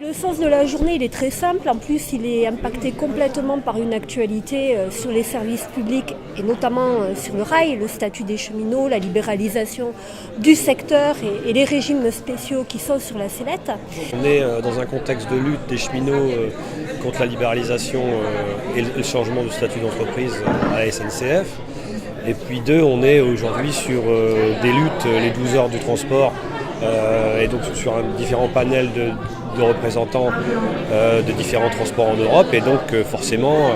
Le sens de la journée, il est très simple. En plus, il est impacté complètement par une actualité sur les services publics et notamment sur le rail, le statut des cheminots, la libéralisation du secteur et les régimes spéciaux qui sont sur la sellette. On est dans un contexte de lutte des cheminots contre la libéralisation et le changement du statut d'entreprise à la SNCF. Et puis on est aujourd'hui sur des luttes, les 12 heures du transport, et donc sur différents panels de représentants de différents transports en Europe. Et donc forcément,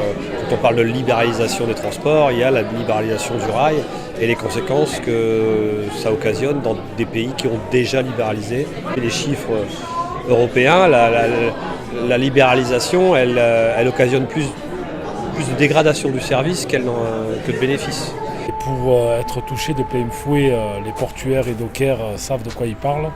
quand on parle de libéralisation des transports, il y a la libéralisation du rail et les conséquences que ça occasionne dans des pays qui ont déjà libéralisé. Et les chiffres européens, la libéralisation, elle occasionne plus de dégradation du service que de bénéfices. Et pour être touchés de plein fouet, les portuaires et dockers savent de quoi ils parlent.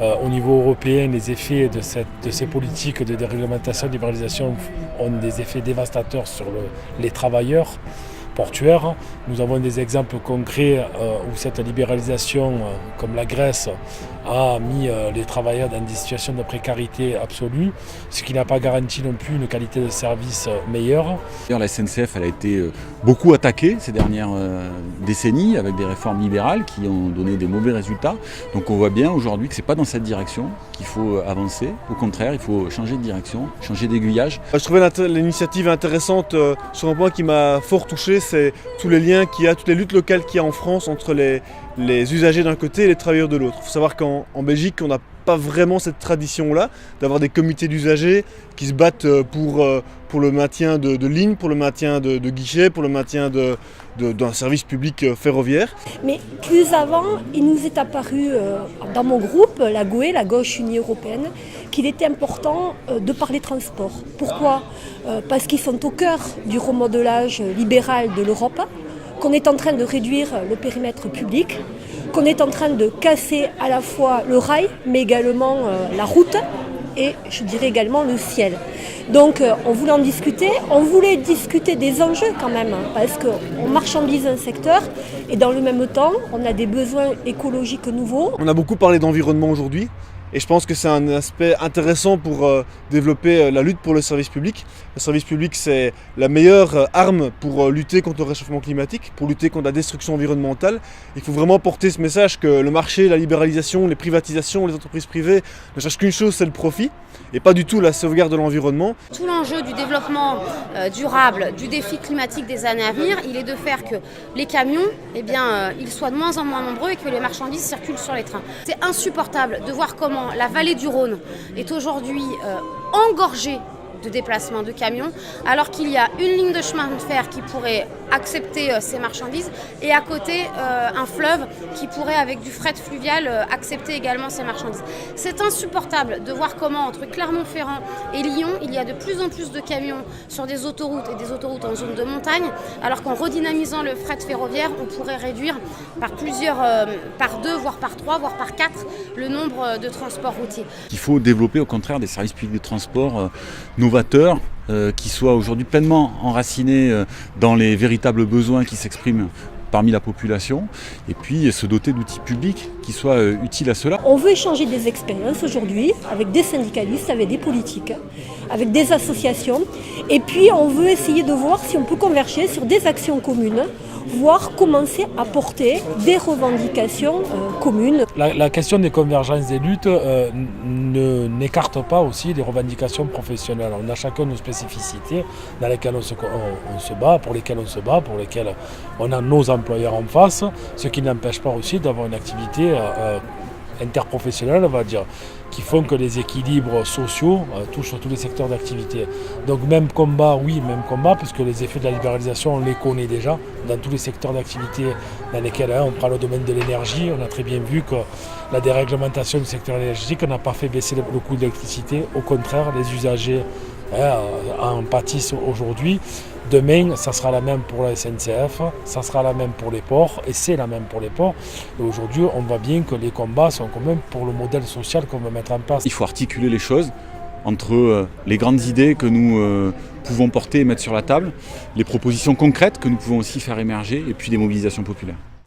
Au niveau européen, les effets de ces politiques de déréglementation, de libéralisation ont des effets dévastateurs sur les travailleurs portuaires. Nous avons des exemples concrets où cette libéralisation, comme la Grèce, a mis les travailleurs dans des situations de précarité absolue, ce qui n'a pas garanti non plus une qualité de service meilleure. La SNCF elle a été beaucoup attaquée ces dernières décennies avec des réformes libérales qui ont donné des mauvais résultats. Donc on voit bien aujourd'hui que ce n'est pas dans cette direction qu'il faut avancer. Au contraire, il faut changer de direction, changer d'aiguillage. Je trouvais l'initiative intéressante sur un point qui m'a fort touché, c'est tous les liens qu'il y a, toutes les luttes locales qu'il y a en France entre les usagers d'un côté et les travailleurs de l'autre. Il faut savoir qu'en Belgique, on n'a pas vraiment cette tradition-là, d'avoir des comités d'usagers qui se battent pour le maintien de lignes, pour le maintien de guichets, pour le maintien d'un service public ferroviaire. Mais plus avant, il nous est apparu dans mon groupe, la GUE, la Gauche Unie Européenne, qu'il était important de parler transport. Pourquoi ? Parce qu'ils sont au cœur du remodelage libéral de l'Europe, qu'on est en train de réduire le périmètre public, qu'on est en train de casser à la fois le rail, mais également la route et je dirais également le ciel. Donc on voulait en discuter, on voulait discuter des enjeux quand même, parce qu'on marchandise un secteur et dans le même temps, on a des besoins écologiques nouveaux. On a beaucoup parlé d'environnement aujourd'hui. Et je pense que c'est un aspect intéressant pour développer la lutte pour le service public. Le service public, c'est la meilleure arme pour lutter contre le réchauffement climatique, pour lutter contre la destruction environnementale. Il faut vraiment porter ce message que le marché, la libéralisation, les privatisations, les entreprises privées ne cherchent qu'une chose, c'est le profit, et pas du tout la sauvegarde de l'environnement. Tout l'enjeu du développement durable, du défi climatique des années à venir, il est de faire que les camions, ils soient de moins en moins nombreux et que les marchandises circulent sur les trains. C'est insupportable de voir comment la vallée du Rhône est aujourd'hui engorgée de déplacements de camions, alors qu'il y a une ligne de chemin de fer qui pourrait accepter ces marchandises et à côté un fleuve qui pourrait, avec du fret fluvial, accepter également ces marchandises. C'est insupportable de voir comment entre Clermont-Ferrand et Lyon, il y a de plus en plus de camions sur des autoroutes et des autoroutes en zone de montagne, alors qu'en redynamisant le fret ferroviaire, on pourrait réduire par deux, voire par 3, voire par 4 le nombre de transports routiers. Il faut développer au contraire des services publics de transport novateurs, qui soient aujourd'hui pleinement enracinés dans les véritables besoins qui s'expriment parmi la population, et puis se doter d'outils publics qui soient utiles à cela. On veut échanger des expériences aujourd'hui avec des syndicalistes, avec des politiques, avec des associations, et puis on veut essayer de voir si on peut converger sur des actions communes, voire commencer à porter des revendications communes. La question des convergences des luttes n'écarte pas aussi les revendications professionnelles. On a chacun nos spécificités dans lesquelles on se bat, pour lesquelles on se bat, pour lesquelles on a nos employeurs en face, ce qui n'empêche pas aussi d'avoir une activité interprofessionnelle, on va dire, qui font que les équilibres sociaux touchent sur tous les secteurs d'activité. Donc même combat, oui, même combat, puisque les effets de la libéralisation, on les connaît déjà dans tous les secteurs d'activité dans lesquels on prend le domaine de l'énergie. On a très bien vu que la déréglementation du secteur énergétique n'a pas fait baisser le coût de l'électricité. Au contraire, les usagers en pâtissent aujourd'hui. Demain, ça sera la même pour la SNCF, ça sera la même pour les ports, et c'est la même pour les ports. Et aujourd'hui, on voit bien que les combats sont quand même pour le modèle social qu'on veut mettre en place. Il faut articuler les choses entre les grandes idées que nous pouvons porter et mettre sur la table, les propositions concrètes que nous pouvons aussi faire émerger, et puis des mobilisations populaires.